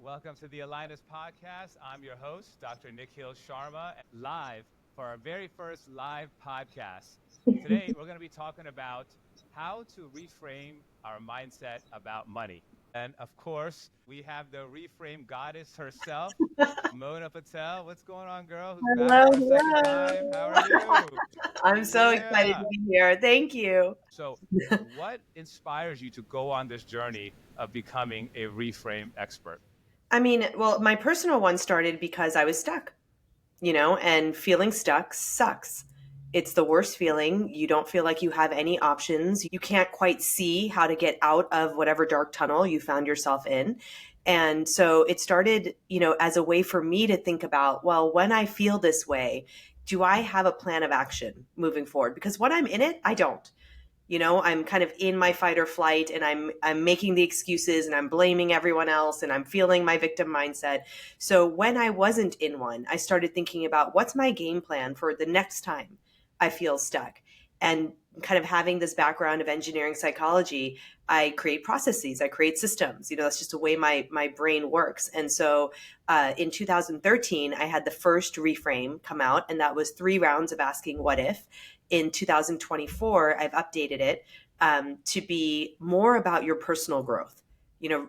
Welcome to the AlignUs podcast. I'm your host, Dr. Nikhil Sharma, live for our very first live podcast. Today, we're going to be talking about how to reframe our mindset about money. And of course, we have the reframe goddess herself, Mona Patel. What's going on, girl? Who's back Hello, for a second hello. time? How are you? I'm so excited Yeah. to be here. Thank you. So, what inspires you to go on this journey of becoming a reframe expert? Well, my personal one started because I was stuck, and feeling stuck sucks. It's the worst feeling. You don't feel like you have any options. You can't quite see how to get out of whatever dark tunnel you found yourself in. And so it started, as a way for me to think about, well, when I feel this way, do I have a plan of action moving forward? Because when I'm in it, I don't. I'm kind of in my fight or flight, and I'm making the excuses, and I'm blaming everyone else, and I'm feeling my victim mindset. So when I wasn't in one, I started thinking about what's my game plan for the next time I feel stuck. And kind of having this background of engineering psychology, I create processes, I create systems. That's just the way my brain works. And so in 2013, I had the first reframe come out, and that was 3 rounds of asking what if. In 2024, I've updated it to be more about your personal growth,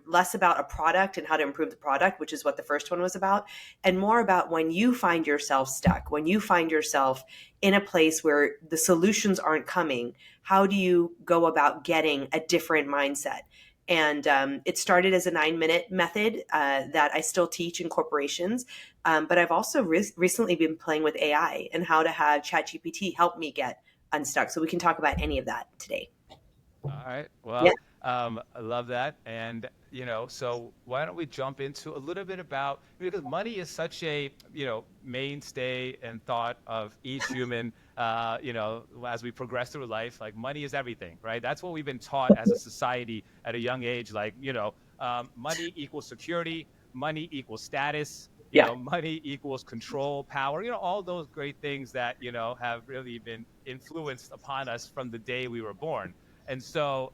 less about a product and how to improve the product, which is what the first one was about, and more about when you find yourself stuck, when you find yourself in a place where the solutions aren't coming, how do you go about getting a different mindset? And it started as a 9-minute method that I still teach in corporations. But I've also recently been playing with AI and how to have ChatGPT help me get unstuck. So we can talk about any of that today. All right. Yeah. Well, I love that. And, so why don't we jump into a little bit about, because money is such a, mainstay and thought of each human, as we progress through life, like money is everything, right? That's what we've been taught as a society at a young age. Like, money equals security, money equals status, Yeah. money equals control, power, all those great things that, have really been influenced upon us from the day we were born. And so,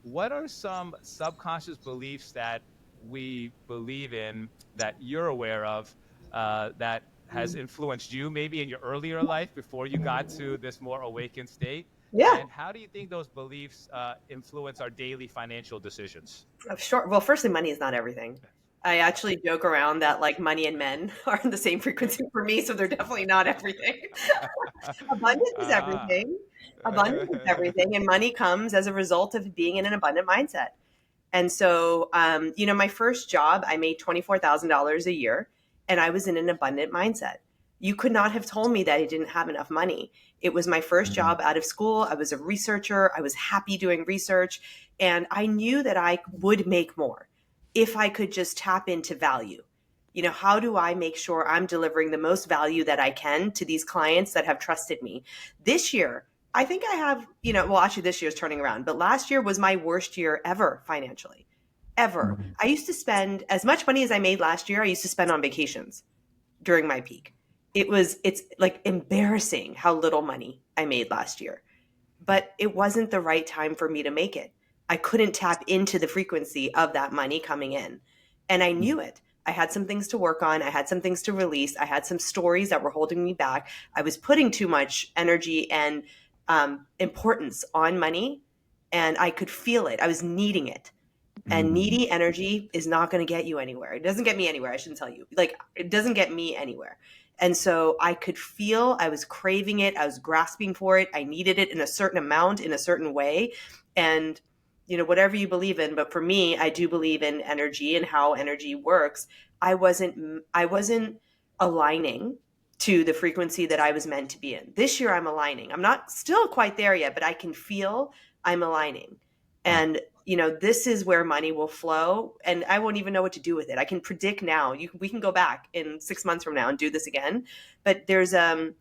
what are some subconscious beliefs that we believe in that you're aware of that has influenced you maybe in your earlier life before you got to this more awakened state? Yeah. And how do you think those beliefs influence our daily financial decisions? Sure. Well, firstly, money is not everything. I actually joke around that like money and men are in the same frequency for me, so they're definitely not everything. Abundance is Ah. everything. Abundance is everything, and money comes as a result of being in an abundant mindset. And so, my first job, I made $24,000 a year, and I was in an abundant mindset. You could not have told me that I didn't have enough money. It was my first job out of school. I was a researcher. I was happy doing research, and I knew that I would make more if I could just tap into value. How do I make sure I'm delivering the most value that I can to these clients that have trusted me? This year, I think I have, well, actually, this year's turning around, but last year was my worst year ever financially, ever. I used to spend as much money as I made last year, I used to spend on vacations during my peak. It's like embarrassing how little money I made last year, but it wasn't the right time for me to make it. I couldn't tap into the frequency of that money coming in. And I knew it. I had some things to work on. I had some things to release. I had some stories that were holding me back. I was putting too much energy and importance on money, and I could feel it. I was needing it. And needy energy is not going to get you anywhere. It doesn't get me anywhere. I shouldn't tell you. Like, it doesn't get me anywhere. And so I could feel I was craving it. I was grasping for it. I needed it in a certain amount, in a certain way. And, whatever you believe in, but for me, I do believe in energy and how energy works. I wasn't aligning to the frequency that I was meant to be in. This year I'm aligning. I'm not still quite there yet, but I can feel I'm aligning. And this is where money will flow, and I won't even know what to do with it. I can predict now. We can go back in 6 months from now and do this again. But there's a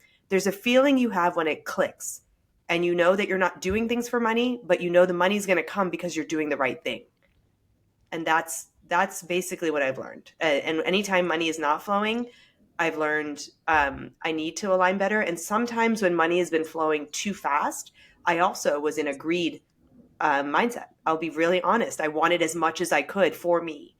feeling you have when it clicks, and you know that you're not doing things for money, but you know the money's going to come because you're doing the right thing. And that's basically what I've learned. And anytime money is not flowing, I've learned I need to align better. And sometimes when money has been flowing too fast, I also was in a greed mindset. I'll be really honest. I wanted as much as I could for me.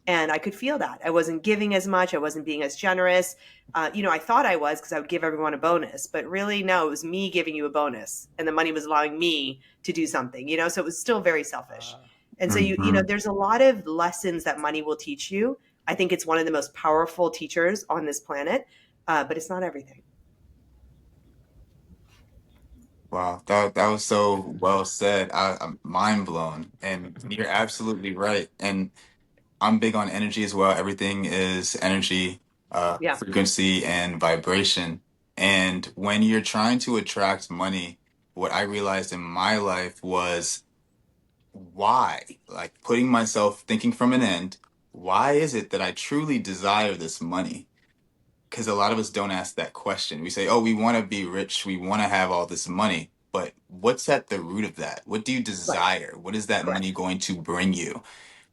And I could feel that. I wasn't giving as much. I wasn't being as generous. I thought I was because I would give everyone a bonus, but really, no, it was me giving you a bonus, and the money was allowing me to do something. So it was still very selfish. Uh, And so Hmm. there's a lot of lessons that money will teach you. I think it's one of the most powerful teachers on this planet, but it's not everything. Wow, that was so well said. I'm mind blown, and you're absolutely right. And I'm big on energy as well. Everything is energy, Yeah. frequency, and vibration. And when you're trying to attract money, what I realized in my life was why, like putting myself thinking from an end, why is it that I truly desire this money? Because a lot of us don't ask that question. We say, oh, we want to be rich, we want to have all this money. But what's at the root of that? What do you Right. desire? What is that Correct. money going to bring you?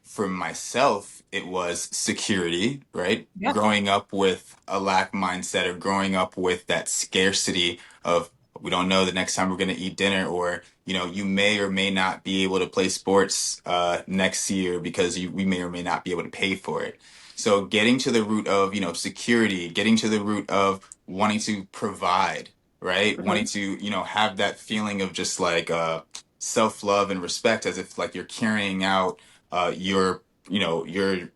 For myself, it was security, right? Yeah. Growing up with a lack mindset or growing up with that scarcity of we don't know the next time we're going to eat dinner, or you may or may not be able to play sports next year because we may or may not be able to pay for it. So getting to the root of security, getting to the root of wanting to provide, right? Hmm. Wanting to have that feeling of just like self love and respect, as if like you're carrying out your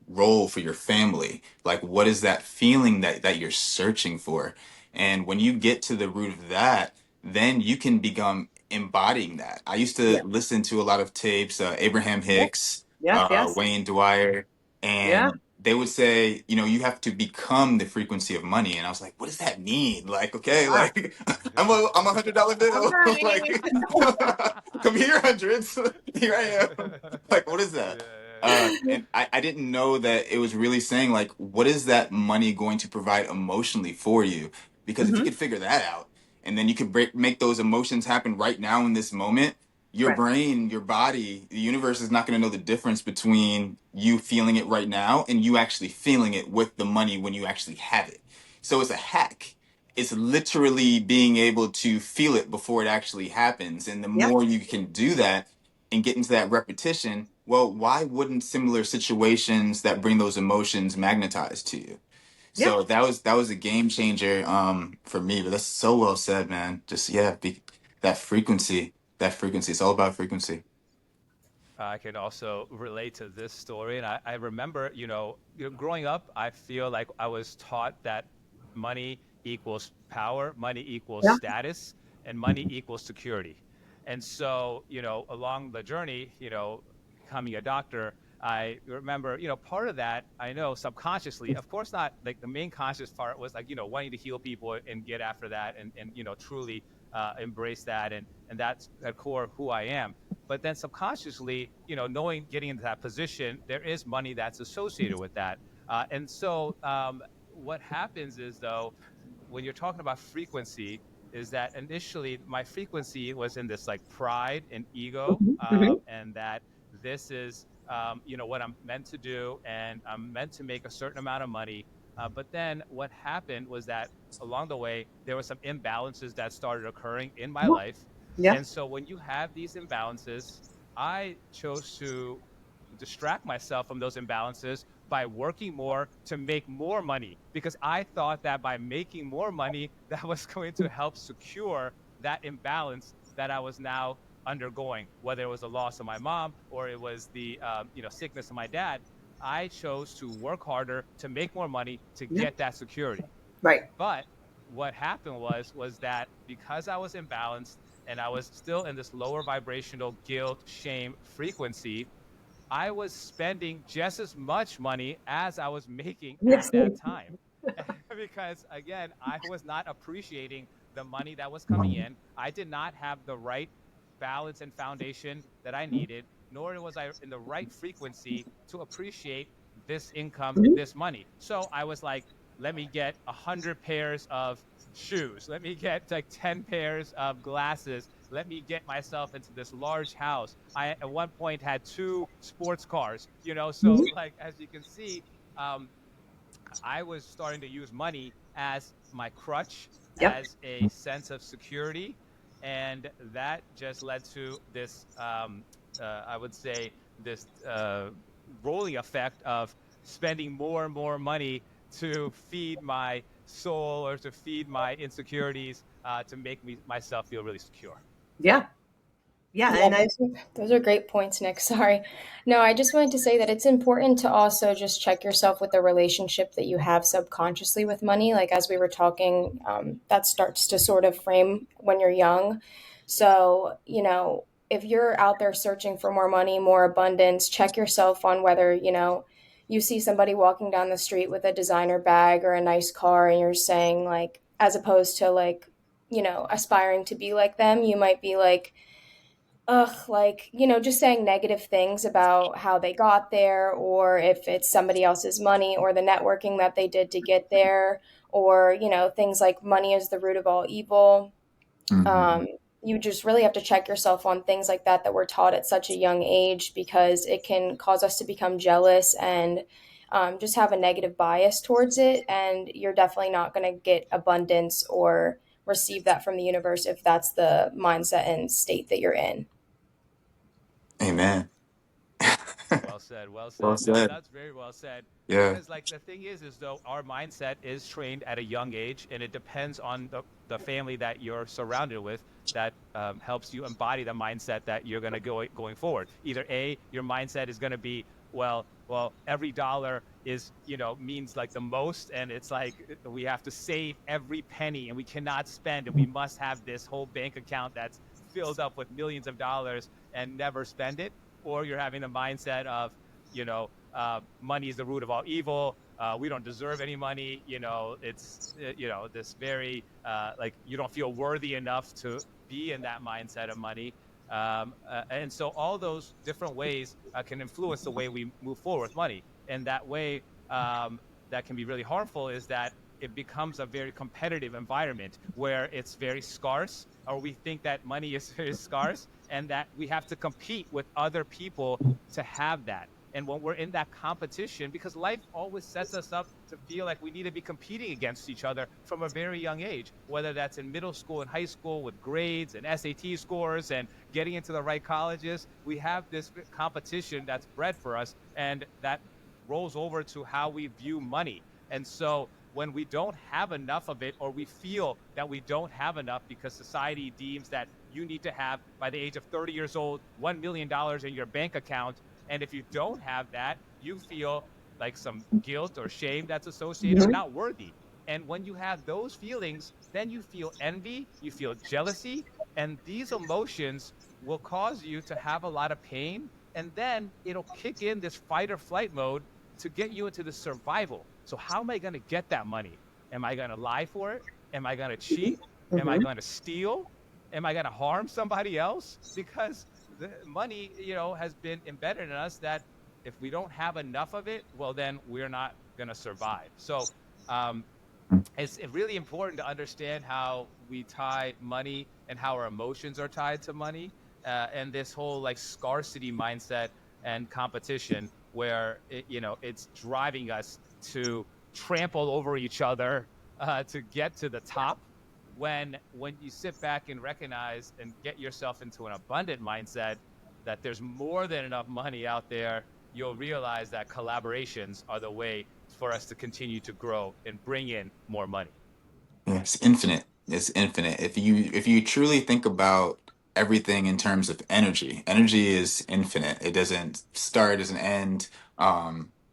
role for your family. Like what is that feeling that you're searching for? And when you get to the root of that, then you can become embodying that. I used to Yeah. listen to a lot of tapes, Abraham Yeah. Hicks, Yes. Yes. Wayne Dwyer, Yeah. and they would say, you have to become the frequency of money. And I was like, what does that mean? Like, okay, Ah, like I'm $100 I'm bill. burning. Like, come here, hundreds. Here I am. Like, what is that? And I didn't know that it was really saying like, what is that money going to provide emotionally for you? Because if you Hmm. could figure that out, and then you could make those emotions happen right now in this moment, your Right. brain, your body, the universe is not going to know the difference between you feeling it right now and you actually feeling it with the money when you actually have it. So it's a hack. It's literally being able to feel it before it actually happens. And the Yeah. more you can do that and get into that repetition, well, why wouldn't similar situations that bring those emotions magnetize to you? Yeah. So that was a game changer for me. But that's so well said, man. Just yeah, that frequency, that frequency. It's all about frequency. I can also relate to this story. And I remember, growing up, I feel like I was taught that money equals power, money equals Yeah. status, and money equals security. And so, along the journey, becoming a doctor, I remember, part of that I know subconsciously, of course, not like the main conscious part was like, wanting to heal people and get after that and truly embrace that. And that's at core who I am. But then subconsciously, knowing getting into that position, there is money that's associated with that. And so what happens is, though, when you're talking about frequency, is that initially my frequency was in this like pride and ego, Hmm. Hmm. and that this is, what I'm meant to do, and I'm meant to make a certain amount of money. But then what happened was that along the way, there were some imbalances that started occurring in my Yeah. life. Yeah. And so when you have these imbalances, I chose to distract myself from those imbalances by working more to make more money because I thought that by making more money, that was going to help secure that imbalance that I was now undergoing, whether it was the loss of my mom or it was the sickness of my dad. I chose to work harder to make more money to Yeah. get that security. Right. But what happened was that because I was imbalanced and I was still in this lower vibrational guilt, shame frequency, I was spending just as much money as I was making at Yes. that time. Because again, I was not appreciating the money that was coming in. I did not have the right balance and foundation that I needed, nor was I in the right frequency to appreciate this income, Mhm. this money. So I was like, let me get 100 pairs of shoes. Let me get like 10 pairs of glasses. Let me get myself into this large house. I at one point had two sports cars, so Mhm. like as you can see, um, I was starting to use money as my crutch, Yep. as a sense of security. And that just led to this, I would say, this rolling effect of spending more and more money to feed my soul or to feed my insecurities, to make myself feel really secure. Yeah. Yeah. Yeah, And I, those are great points, Nick. Sorry. No, I just wanted to say that it's important to also just check yourself with the relationship that you have subconsciously with money. Like, as we were talking, that starts to sort of frame when you're young. So, if you're out there searching for more money, more abundance, check yourself on whether, you see somebody walking down the street with a designer bag or a nice car, and you're saying, like, as opposed to, like, aspiring to be like them, you might be like, ugh, like, just saying negative things about how they got there, or if it's somebody else's money or the networking that they did to get there, or, things like money is the root of all evil. Hmm. Um, you just really have to check yourself on things like that we're taught at such a young age, because it can cause us to become jealous and just have a negative bias towards it. And you're definitely not going to get abundance or receive that from the universe if that's the mindset and state that you're in. Amen. Well said. Well Well said. No, said. that's very well said. Yeah. Because like the thing is though our mindset is trained at a young age, and it depends on the family that you're surrounded with that helps you embody the mindset that you're going to go going forward. Either A, your mindset is going to be, well, every dollar is, means like the most, and it's like we have to save every penny, and we cannot spend, and we must have this whole bank account that's filled up with millions of dollars and never spend it. Or you're having a mindset of, money is the root of all evil. We don't deserve any money. It's, this very, like, you don't feel worthy enough to be in that mindset of money. And so all those different ways can influence the way we move forward with money. And that way, that can be really harmful is that it becomes a very competitive environment where it's very scarce, or we think that money is very scarce, and that we have to compete with other people to have that. And when we're in that competition, because life always sets us up to feel like we need to be competing against each other from a very young age, whether that's in middle school and high school with grades and SAT scores and getting into the right colleges, we have this competition that's bred for us, and that rolls over to how we view money. And so when we don't have enough of it, or we feel that we don't have enough because society deems that you need to have, by the age of 30 years old, $1 million in your bank account. And if you don't have that, you feel like some guilt or shame that's associated, or Mhm. not worthy. And when you have those feelings, then you feel envy, you feel jealousy, and these emotions will cause you to have a lot of pain. And then it'll kick in this fight or flight mode to get you into the survival. So how am I going to get that money? Am I going to lie for it? Am I going to cheat? Am I Mhm. going to steal? Am I going to harm somebody else? Because the money, has been embedded in us that if we don't have enough of it, well, then we're not going to survive. So um, it's really important to understand how we tie money and how our emotions are tied to money, and this whole like scarcity mindset and competition where it's driving us to trample over each other, to get to the top. When you sit back and recognize and get yourself into an abundant mindset that there's more than enough money out there, you'll realize that collaborations are the way for us to continue to grow and bring in more money. Yeah, it's infinite. It's infinite. If you truly think about everything in terms of energy, energy is infinite. It doesn't start, doesn't end.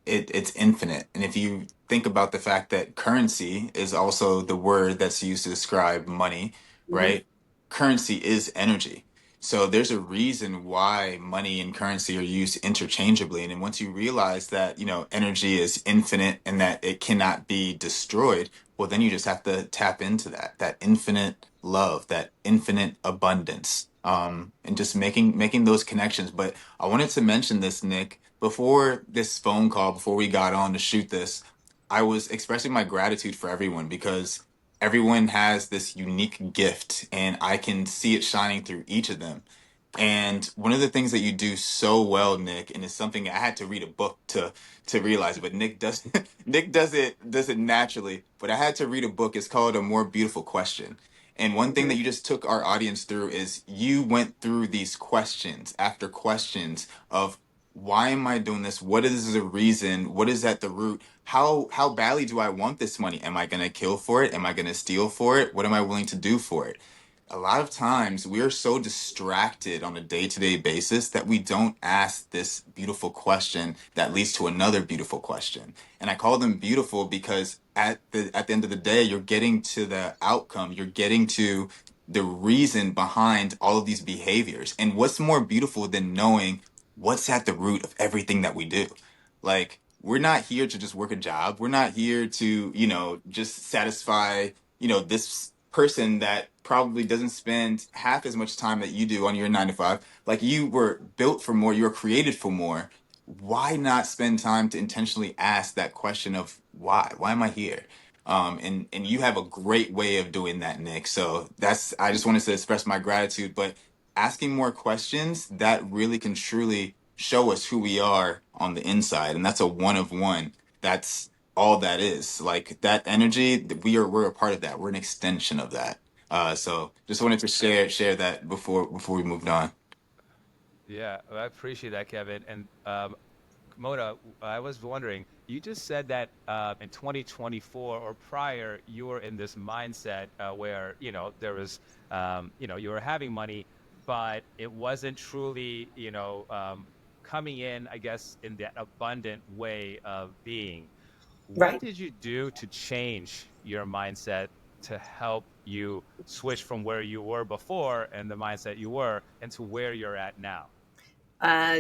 It's infinite. And if you think about the fact that currency is also the word that's used to describe money, Mhm. right? Currency is energy. So there's a reason why money and currency are used interchangeably. And then once you realize that, energy is infinite and that it cannot be destroyed, well, then you just have to tap into that infinite love, that infinite abundance, and just making those connections. But I wanted to mention this, Nick, before this phone call, before we got on to shoot this, I was expressing my gratitude for everyone because everyone has this unique gift, and I can see it shining through each of them. And one of the things that you do so well, Nick, and it's something I had to read a book to realize, but Nick does Nick does it naturally. But I had to read a book. It's called A More Beautiful Question. And one thing that Mhm. you just took our audience through is you went through these questions after questions of why am I doing this? What is the reason? What is at the root? How badly do I want this money? Am I going to kill for it? Am I going to steal for it? What am I willing to do for it? A lot of times we are so distracted on a day-to-day basis that we don't ask this beautiful question that leads to another beautiful question. And I call them beautiful because at the end of the day, you're getting to the outcome. You're getting to the reason behind all of these behaviors. And what's more beautiful than knowing what's at the root of everything that we do? Like, we're not here to just work a job. We're not here to, just satisfy, this person that probably doesn't spend half as much time that you do on your 9 to 5. Like, you were built for more, you were created for more. Why not spend time to intentionally ask that question of why? Why am I here? And you have a great way of doing that, Nick. So I just wanted to express my gratitude. But asking more questions, that really can truly show us who we are on the inside. And that's a one of one. That's all that is. Like, that energy, we're a part of that. We're an extension of that. So just wanted to share that before we moved on. Yeah, I appreciate that, Kevin. And Mona, I was wondering, you just said that in 2024 or prior, you were in this mindset where, there was, you were having money, but it wasn't truly, coming in, I guess, in that abundant way of being. What Right. did you do to change your mindset to help you switch from where you were before and the mindset you were into where you're at now?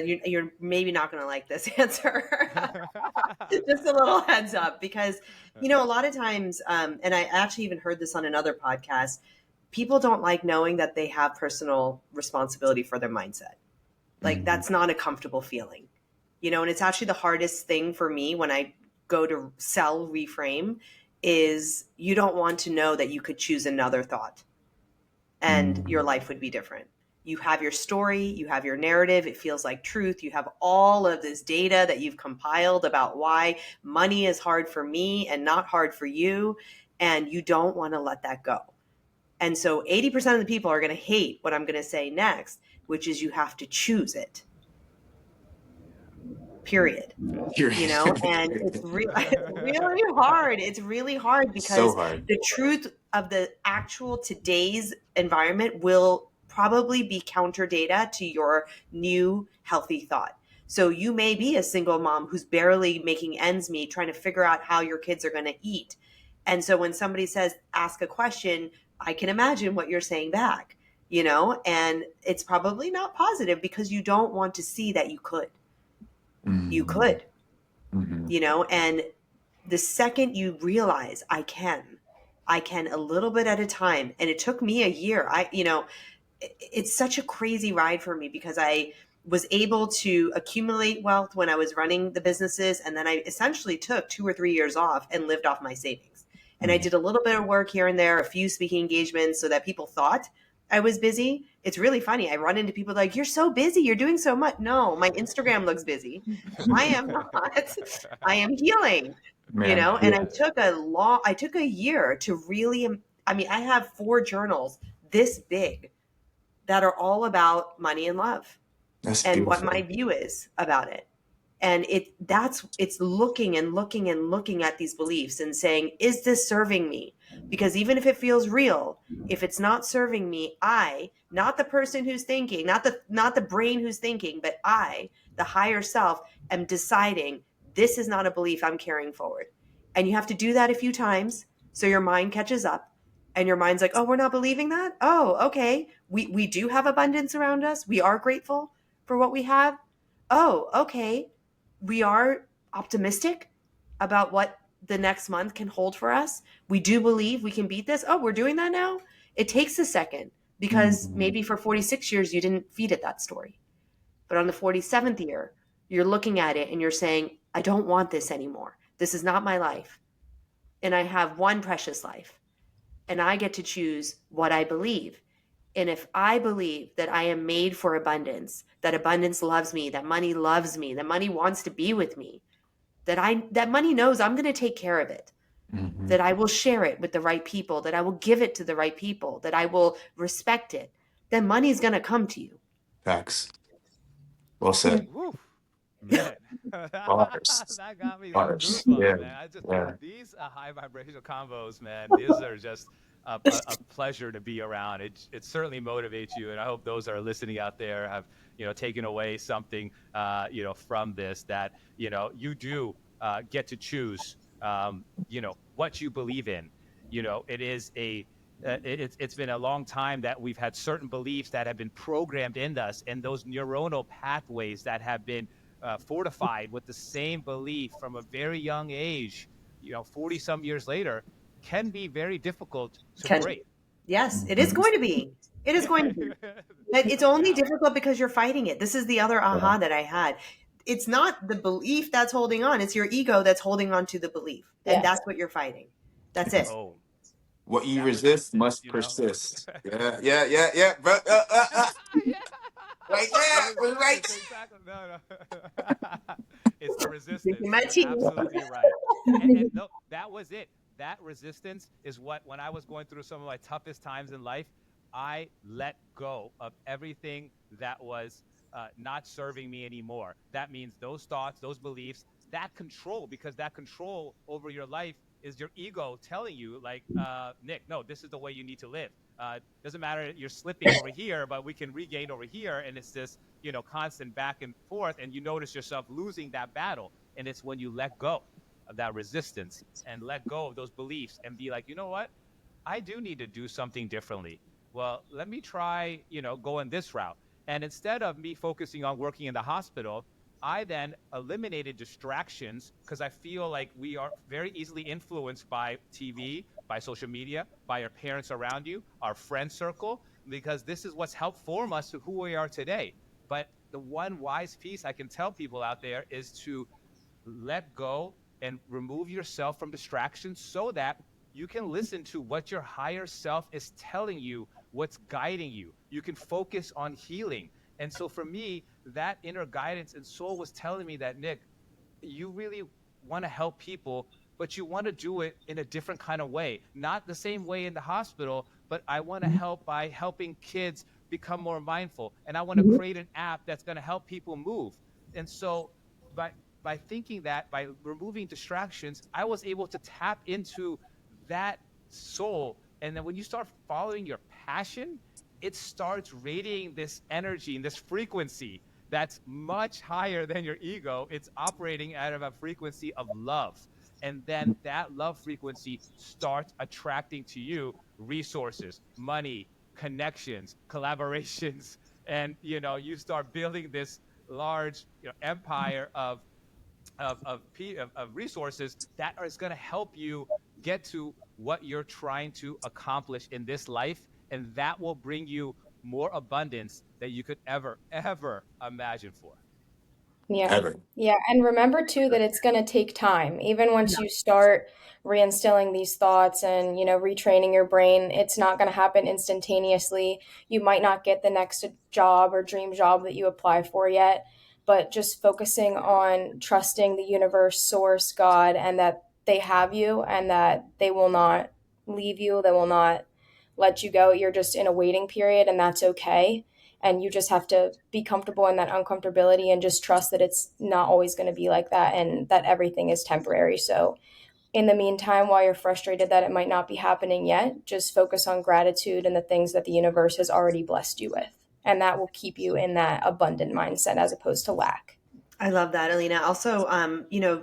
You're maybe not going to like this answer. Just a little heads up, because a lot of times, and I actually even heard this on another podcast. People don't like knowing that they have personal responsibility for their mindset. Like, Mhm. that's not a comfortable feeling, and it's actually the hardest thing for me when I go to sell Reframe. Is you don't want to know that you could choose another thought and your life would be different. You have your story, you have your narrative, it feels like truth. You have all of this data that you've compiled about why money is hard for me and not hard for you, and you don't want to let that go. And so 80% of the people are going to hate what I'm going to say next, which is you have to choose it. Period. You're And it's really hard. It's really hard so because hard. the truth of the actual today's environment will probably be counter data to your new healthy thought. So you may be a single mom who's barely making ends meet, trying to figure out how your kids are going to eat. And so when somebody says, ask a question, I can imagine what you're saying back, and it's probably not positive because you don't want to see that you could. You Mhm. could, Mhm. and the second you realize I can a little bit at a time. And it took me a year. It's such a crazy ride for me because I was able to accumulate wealth when I was running the businesses. And then I essentially took 2 or 3 years off and lived off my savings. And I Mhm. did a little bit of work here and there, a few speaking engagements so that people thought I was busy. It's really funny. I run into people like, you're so busy. You're doing so much. No, my Instagram looks busy. I am not. I am healing, Man, and yeah. I took a year to really, I mean, I have 4 journals this big that are all about money and love That's and what my beautiful. view is about it. And it's looking and looking and looking at these beliefs and saying, is this serving me? Because even if it feels real, if it's not serving me, not the person who's thinking, not the brain who's thinking, but the higher self, am deciding this is not a belief I'm carrying forward. And you have to do that a few times so your mind catches up. And your mind's like, oh, we're not believing that? Oh, okay. We do have abundance around us. We are grateful for what we have. Oh, okay. We are optimistic about what the next month can hold for us. We do believe we can beat this. Oh, we're doing that now. It takes a second because Mhm. maybe for 46 years you didn't feed it that story. But on the 47th year, you're looking at it and you're saying, I don't want this anymore. This is not my life. And I have one precious life. And I get to choose what I believe. And if I believe that I am made for abundance, that abundance loves me, that money loves me, that money wants to be with me, that money knows I'm going to take care of it, Mhm. that I will share it with the right people, that I will give it to the right people, that I will respect it, then money is going to come to you. Facts. Well said. Woo. Man, Bars. that got me Bars. goosebumps, Yeah. man. I just Yeah. these high vibrational combos, man. These are just a pleasure to be around. It certainly motivates you, and I hope those that are listening out there have taken away something from this, that you do get to choose what you believe in. It is it's been a long time that we've had certain beliefs that have been programmed in us, and those neuronal pathways that have been fortified with the same belief from a very young age, 40 some years later, can be very difficult to Can break. Yes, it is Mhm. going to be. It is going to be. But it's No only doubt. difficult because you're fighting it. This is the other Yeah. aha that I had. It's not the belief that's holding on, it's your ego that's holding on to the belief. And Yeah. that's what you're fighting. That's it. Oh, What you that resist resistance, must persist. Yeah. Yeah. Yeah. Yeah. Bro. Yeah. Right The there. We're right resistance, exactly. No, no. It's the Drinking resistance. my You're tea. absolutely right. And no, that was it. That resistance is what, when I was going through some of my toughest times in life, I let go of everything that was not serving me anymore. That means those thoughts, those beliefs, that control, because that control over your life is your ego telling you, like, Nick, no, this is the way you need to live. Doesn't matter, you're slipping over here, but we can regain over here. And it's this, constant back and forth. And you notice yourself losing that battle. And it's when you let go of that resistance and let go of those beliefs and be like, you know what? I do need to do something differently. Well, let me try, going this route. And instead of me focusing on working in the hospital, I then eliminated distractions, because I feel like we are very easily influenced by TV, by social media, by our parents around you, our friend circle, because this is what's helped form us to who we are today. But the one wise piece I can tell people out there is to let go and remove yourself from distractions, so that you can listen to what your higher self is telling you, what's guiding you. You can focus on healing. And so for me, that inner guidance and soul was telling me that, Nick, you really want to help people, but you want to do it in a different kind of way. Not the same way in the hospital, but I want to help by helping kids become more mindful. And I want to create an app that's going to help people move. And so by by thinking that, by removing distractions, I was able to tap into that soul. And then when you start following your passion, it starts radiating this energy and this frequency that's much higher than your ego. It's operating out of a frequency of love. And then that love frequency starts attracting to you resources, money, connections, collaborations. And you start building this large empire of resources that is going to help you get to what you're trying to accomplish in this life, and that will bring you more abundance that you could ever imagine for. Yeah. Ever. Yeah. And remember too that it's going to take time. Even once you start reinstilling these thoughts and, retraining your brain, it's not going to happen instantaneously. You might not get the next job or dream job that you apply for yet, but just focusing on trusting the universe, source, God, and that they have you and that they will not leave you. They will not let you go. You're just in a waiting period, and that's okay, and you just have to be comfortable in that uncomfortability and just trust that it's not always going to be like that and that everything is temporary. So in the meantime, while you're frustrated that it might not be happening yet, just focus on gratitude and the things that the universe has already blessed you with, and that will keep you in that abundant mindset as opposed to lack. I love that, Alina. Also,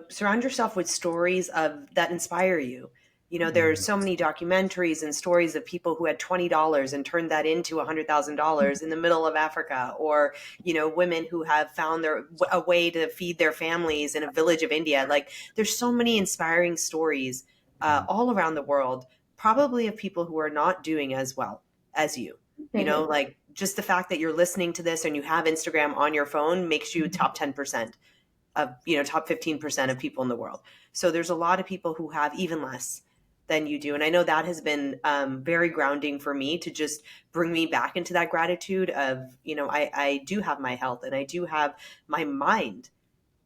surround yourself with stories of that inspire you. There are so many documentaries and stories of people who had $20 and turned that into $100,000 in the middle of Africa, or women who have found a way to feed their families in a village of India. Like, there's so many inspiring stories all around the world, probably of people who are not doing as well as you. Mm-hmm. Like, just the fact that you're listening to this and you have Instagram on your phone makes you top 10% of, top 15% of people in the world. So there's a lot of people who have even less than you do. And I know that has been very grounding for me, to just bring me back into that gratitude of, I do have my health, and I do have my mind,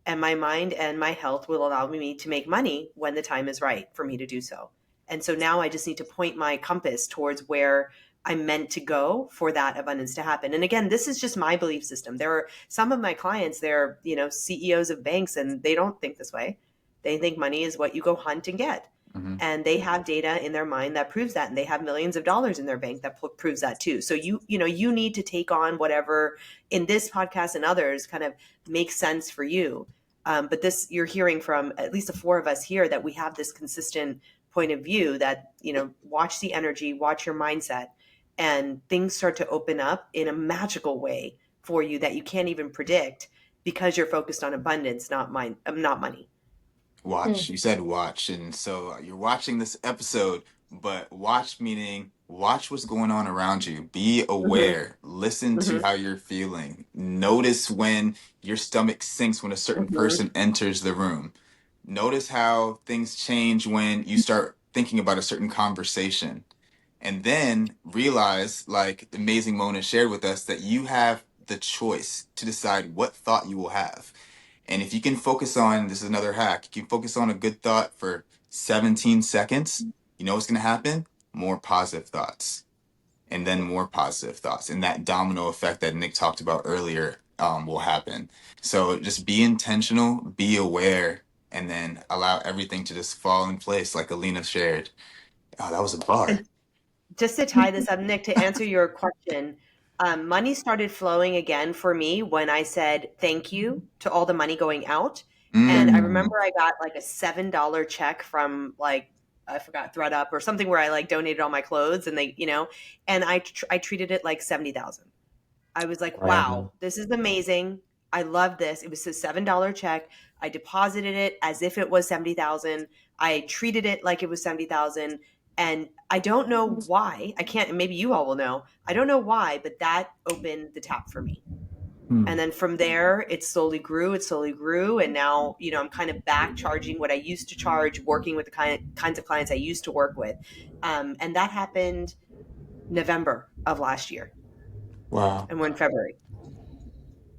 and my health will allow me to make money when the time is right for me to do so. And so now I just need to point my compass towards where I'm meant to go for that abundance to happen. And again, this is just my belief system. There are some of my clients, they're, CEOs of banks, and they don't think this way. They think money is what you go hunt and get. Mm-hmm. And they have data in their mind that proves that, and they have millions of dollars in their bank that proves that too. So you need to take on whatever in this podcast and others kind of makes sense for you. But this, you're hearing from at least the four of us here that we have this consistent point of view that, watch the energy, watch your mindset, and things start to open up in a magical way for you that you can't even predict because you're focused on abundance, not money. Watch. You said watch. And so you're watching this episode, but watch meaning watch what's going on around you. Be Mm-hmm. aware. Listen to Mm-hmm. how you're feeling. Notice when your stomach sinks when a certain Mm-hmm. person enters the room. Notice how things change when you start thinking about a certain conversation. And then realize, like amazing Mona shared with us, that you have the choice to decide what thought you will have. And if you can focus on, this is another hack, you can focus on a good thought for 17 seconds, you know what's going to happen? More positive thoughts, and then more positive thoughts. And that domino effect that Nick talked about earlier will happen. So just be intentional, be aware, and then allow everything to just fall in place, like Alina shared. Oh, that was a bar. And just to tie this up, Nick, to answer your question, money started flowing again for me when I said thank you to all the money going out. And I Mm. remember I got like a $7 check from like, I forgot, ThreadUp or something where I like donated all my clothes, and they, and I treated it like 70,000. I was like, Wow. wow, this is amazing. I love this. It was a $7 check. I deposited it as if it was 70,000. I treated it like it was 70,000. And I don't know why. I can't, maybe you all will know. I don't know why, but that opened the tap for me. And then from there, it slowly grew. It slowly grew. And now, I'm kind of back charging what I used to charge, working with the kinds of clients I used to work with. And that happened November of last year. Wow. And we're in February.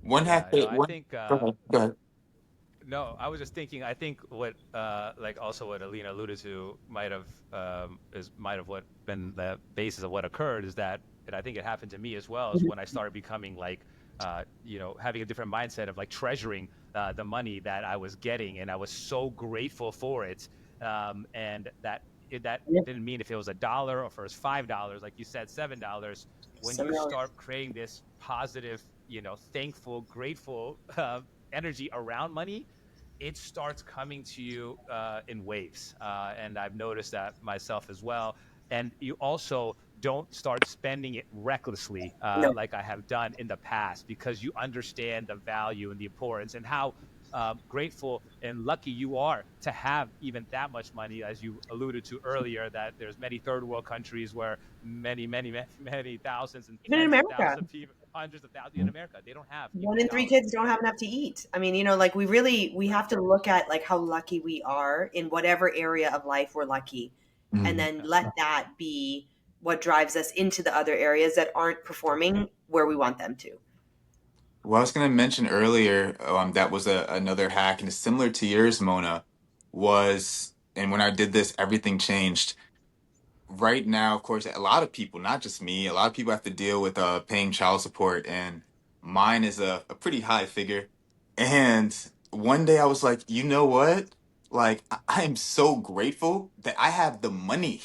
One Yeah, half no, day. I One. think Go ahead. Go ahead. no, I was just thinking. I think what, like, also what Alina alluded to might have what been the basis of what occurred is that, and I think it happened to me as well, is when I started becoming like, having a different mindset of like treasuring the money that I was getting, and I was so grateful for it, and that didn't mean if it was $1 or if it was $5, like you said, $7. When you $7. start creating this positive, thankful, grateful energy around money, it starts coming to you in waves. And I've noticed that myself as well. And you also don't start spending it recklessly No, like I have done in the past, because you understand the value and the importance and how grateful and lucky you are to have even that much money, as you alluded to earlier, that there's many third world countries where many thousands and even in tens of America, thousands of people, hundreds of thousands in America, they don't have one even a in three dollar. kids don't have enough to eat. I mean, like we have to look at like how lucky we are in whatever area of life we're lucky, and Mm. then let that be what drives us into the other areas that aren't performing where we want them to. Well, I was going to mention earlier, that was another hack, and it's similar to yours, Mona, and when I did this, everything changed. Right now, of course, a lot of people, not just me, a lot of people have to deal with paying child support, and mine is a pretty high figure. And one day I was like, you know what? Like, I am so grateful that I have the money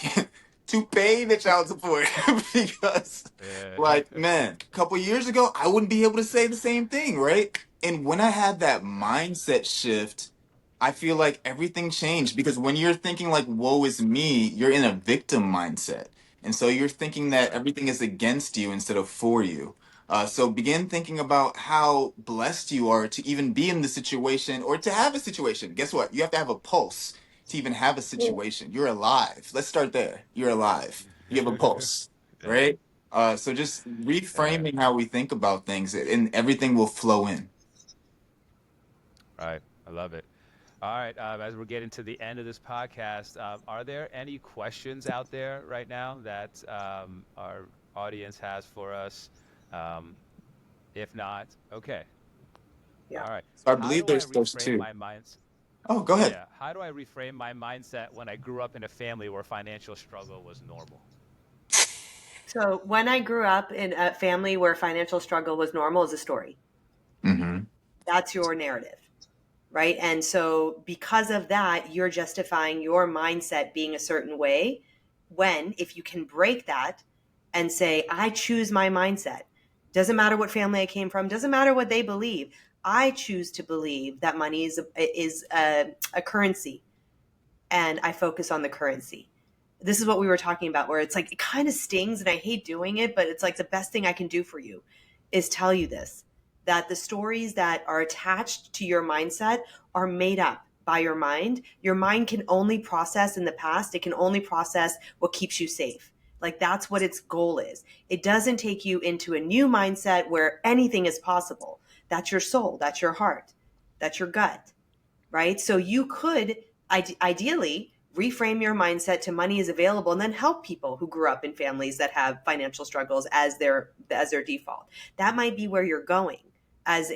to pay the child support because, Yeah. like, man, a couple years ago, I wouldn't be able to say the same thing, right? And when I had that mindset shift, I feel like everything changed because when you're thinking like, woe is me, you're in a victim mindset. And so you're thinking that Right. everything is against you instead of for you. So begin thinking about how blessed you are to even be in the situation or to have a situation. Guess what? You have to have a pulse to even have a situation. You're alive. Let's start there. You're alive. You have a pulse, Yeah. right? So just Yeah. reframing how we think about things and everything will flow in. Right. I love it. All right. As we're getting to the end of this podcast, are there any questions out there right now that our audience has for us? Um, if not, okay. Yeah. All right. So I How believe do I there's those reframe two. my mind? Oh, go ahead. Yeah. How do I reframe my mindset when I grew up in a family where financial struggle was normal? So when I grew up in a family where financial struggle was normal is a story. Mm-hmm. That's your narrative, right? And so because of that, you're justifying your mindset being a certain way when if you can break that and say, I choose my mindset. Doesn't matter what family I came from, doesn't matter what they believe. I choose to believe that money is a currency, and I focus on the currency. This is what we were talking about, where it's like, it kind of stings and I hate doing it, but it's like the best thing I can do for you is tell you this, that the stories that are attached to your mindset are made up by your mind. Your mind can only process in the past, it can only process what keeps you safe. Like that's what its goal is. It doesn't take you into a new mindset where anything is possible. That's your soul, that's your heart, that's your gut, right? So you could ideally reframe your mindset to money is available and then help people who grew up in families that have financial struggles as their default. That might be where you're going as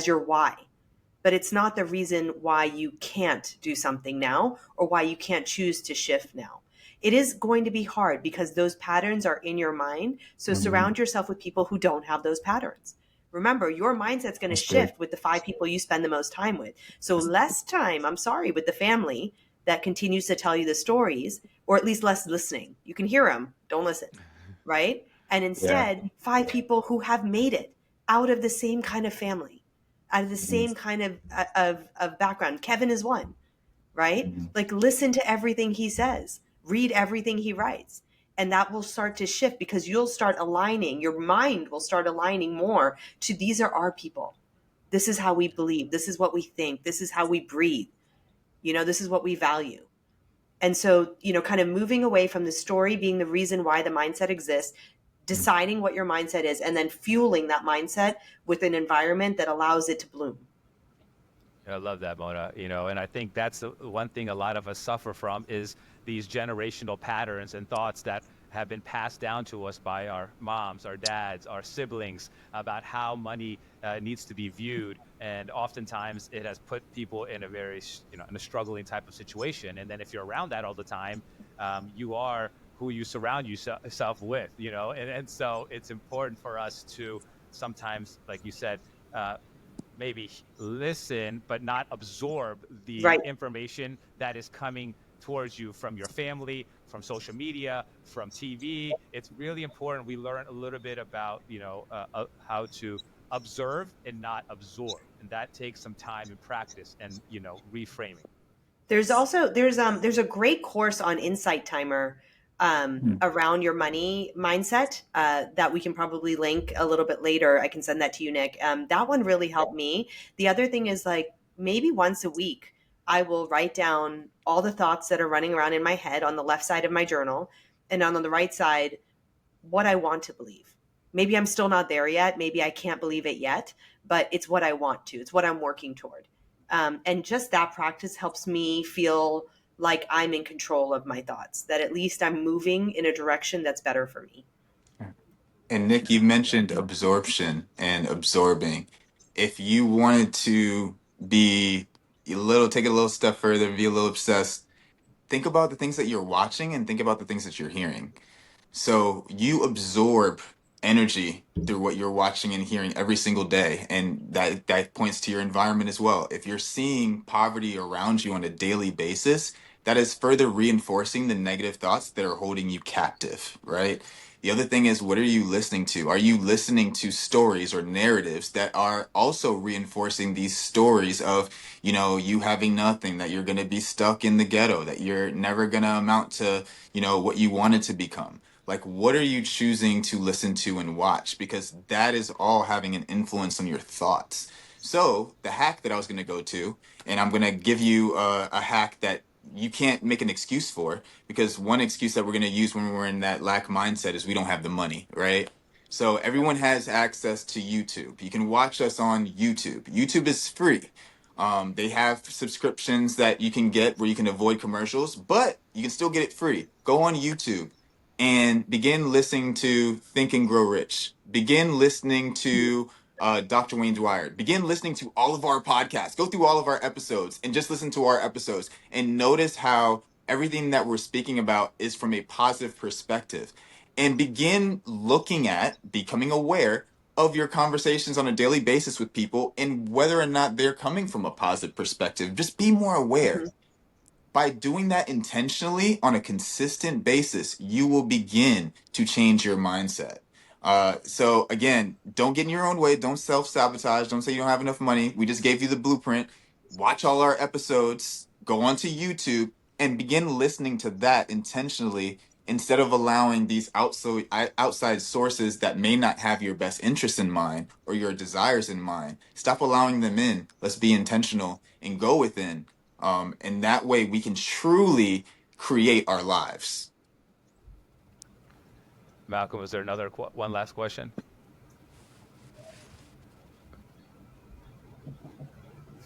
your why, but it's not the reason why you can't do something now or why you can't choose to shift now. It is going to be hard because those patterns are in your mind. So Mm-hmm. surround yourself with people who don't have those patterns. Remember, your mindset's going to That's good. shift with the 5 people you spend the most time with. So less time, I'm sorry, with the family that continues to tell you the stories, or at least less listening. You can hear them, don't listen, right? And Yeah. instead, 5 people who have made it out of the same kind of family, out of the same kind of background. Kevin is one, right? Mm-hmm. Like listen to everything he says, read everything he writes, and that will start to shift because you'll start aligning, your mind will start aligning more to these are our people. This is how we believe, this is what we think, this is how we breathe, this is what we value. And so, kind of moving away from the story being the reason why the mindset exists, deciding what your mindset is, and then fueling that mindset with an environment that allows it to bloom. I love that, Mona. And I think that's the one thing a lot of us suffer from is these generational patterns and thoughts that have been passed down to us by our moms, our dads, our siblings about how money needs to be viewed. And oftentimes it has put people in a very, in a struggling type of situation. And then if you're around that all the time, you are who you surround yourself with, and so it's important for us to sometimes, like you said, maybe listen but not absorb the Right. information that is coming towards you from your family, from social media, from TV. It's really important we learn a little bit about how to observe and not absorb, and that takes some time and practice and reframing. There's a great course on Insight Timer Mm-hmm. around your money mindset that we can probably link a little bit later. I can send that to you, Nick. That one really helped me. The other thing is like maybe once a week, I will write down all the thoughts that are running around in my head on the left side of my journal, and on the right side, what I want to believe. Maybe I'm still not there yet. Maybe I can't believe it yet, but it's what I want to. It's what I'm working toward. And just that practice helps me feel like I'm in control of my thoughts, that at least I'm moving in a direction that's better for me. And Nick, you Yeah. mentioned absorption and absorbing. If you wanted to be take it a little step further, be a little obsessed, think about the things that you're watching and think about the things that you're hearing. So you absorb energy through what you're watching and hearing every single day, and that points to your environment as well. If you're seeing poverty around you on a daily basis, that is further reinforcing the negative thoughts that are holding you captive, right? The other thing is, what are you listening to? Are you listening to stories or narratives that are also reinforcing these stories of, you having nothing, that you're going to be stuck in the ghetto, that you're never going to amount to, what you wanted to become? Like, what are you choosing to listen to and watch? Because that is all having an influence on your thoughts. So, the hack that I was going to go to, and I'm going to give you a hack that you can't make an excuse for, because one excuse that we're going to use when we're in that lack mindset is we don't have the money, right? So, everyone has access to YouTube. You can watch us on YouTube. YouTube is free. They have subscriptions that you can get where you can avoid commercials, but you can still get it free. Go on YouTube and begin listening to Think and Grow Rich. Begin listening to Dr. Wayne Dwyer. Begin listening to all of our podcasts. Go through all of our episodes and just listen to our episodes and notice how everything that we're speaking about is from a positive perspective. and begin looking at, becoming aware of your conversations on a daily basis with people and whether or not they're coming from a positive perspective. Just be more aware. Mhm. By doing that intentionally on a consistent basis, you will begin to change your mindset. So again, don't get in your own way. Don't self-sabotage. Don't say you don't have enough money. We just gave you the blueprint. Watch all our episodes. Go onto YouTube and begin listening to that intentionally instead of allowing these outside sources that may not have your best interest in mind or your desires in mind. Stop allowing them in. Let's be intentional and go within, and that way we can truly create our lives. Malcolm, was there another one last question?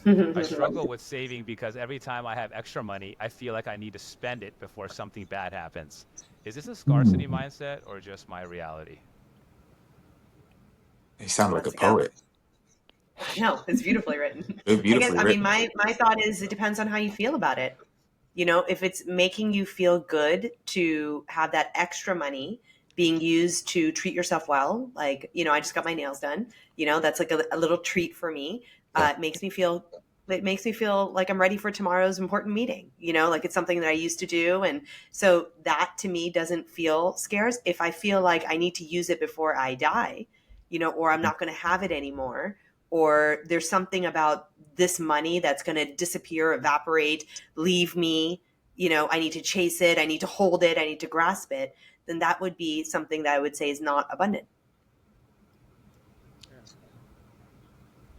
I struggle with saving because every time I have extra money, I feel like I need to spend it before something bad happens. Is this a scarcity mindset or just my reality? You sound Who like wants a to go? poet. No, it's beautifully written. Very I guess, beautifully I mean, written. my thought is it depends on how you feel about it. You know, if it's making you feel good to have that extra money being used to treat yourself well, like, you know, I just got my nails done, you know, that's like a little treat for me. Yeah. It makes me feel like I'm ready for tomorrow's important meeting, you know, like it's something that I used to do. And so that to me doesn't feel scarce. If I feel like I need to use it before I die, you know, or I'm not going to have it anymore, or there's something about this money that's going to disappear, evaporate, leave me, you know, I need to chase it, I need to hold it, I need to grasp it, then that would be something that I would say is not abundant.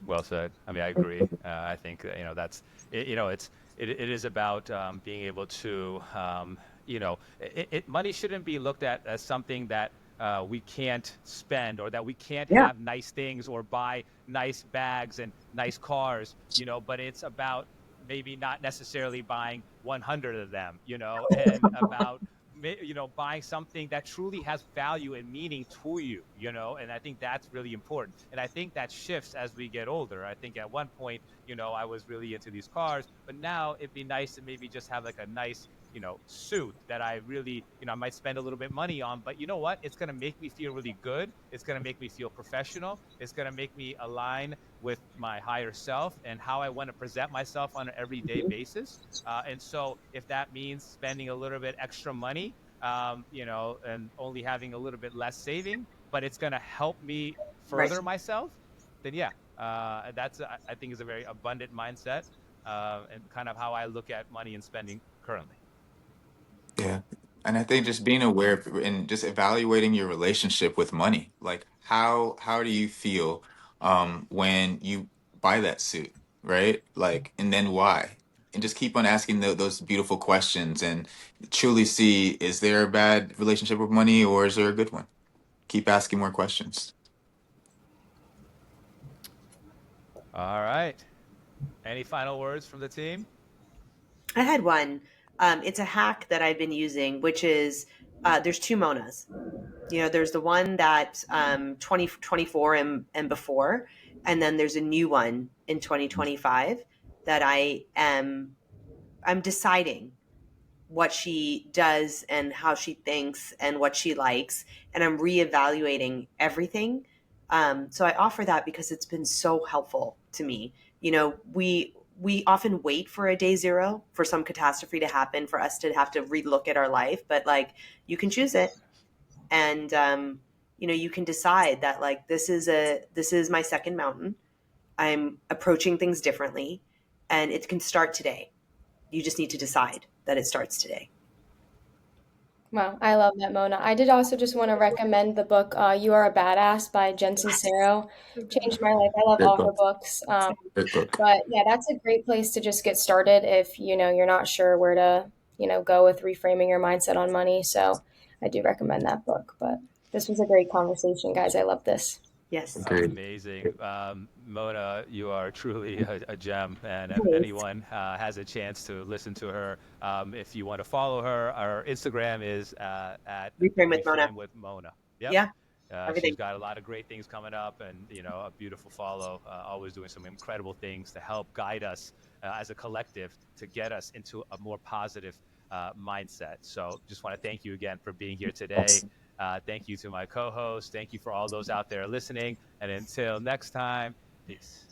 Well said. I mean, I agree. I think you know that's it, you know it is about being able to you know money shouldn't be looked at as something that we can't spend or that we can't Yeah. have nice things or buy nice bags and nice cars, you know, but it's about maybe not necessarily buying 100 of them, you know, and about you know buying something that truly has value and meaning to you, you know, and I think that's really important, and I think that shifts as we get older. I think at one point, you know, I was really into these cars, but now it'd be nice to maybe just have like a nice, you know, suit that I really, you know, I might spend a little bit money on, but you know what, it's going to make me feel really good, it's going to make me feel professional, it's going to make me align with my higher self and how I want to present myself on an everyday basis. And so if that means spending a little bit extra money, you know, and only having a little bit less saving, but it's going to help me Right. further myself, then yeah, that's, I think is a very abundant mindset, and kind of how I look at money and spending currently. Yeah. And I think just being aware and just evaluating your relationship with money. Like how do you feel when you buy that suit, right? Like, and then why? And just keep on asking those beautiful questions and truly see, is there a bad relationship with money or is there a good one? Keep asking more questions. All right. Any final words from the team? I had one. It's a hack that I've been using, which is there's two Monas. You know, there's the one that 2024 and before, and then there's a new one in 2025 that I'm deciding what she does and how she thinks and what she likes, and I'm reevaluating everything. So I offer that because it's been so helpful to me. You know, we often wait for a day zero for some catastrophe to happen for us to have to relook at our life, but like you can choose it, and you know, you can decide that like this is my second mountain. I'm approaching things differently, and it can start today. You just need to decide that it starts today. Wow, I love that, Mona. I did also just want to recommend the book You Are a Badass by Jen Sincero. Changed my life. I love Great all her book. books. Great book. But yeah, that's a great place to just get started if you know you're not sure where to, you know, go with reframing your mindset on money. So I do recommend that book. But this was a great conversation, guys. I love this. Yes. Agreed. Amazing. Mona, you are truly a gem. And if Thanks. anyone has a chance to listen to her, if you want to follow her, our Instagram is at Reframe with Mona. Reframe with Mona. Yep. Yeah, She's everything. got a lot of great things coming up, and you know, a beautiful follow. Always doing some incredible things to help guide us as a collective to get us into a more positive mindset. So, just want to thank you again for being here today. Yes. Thank you to my co-host. Thank you for all those out there listening. And until next time, peace.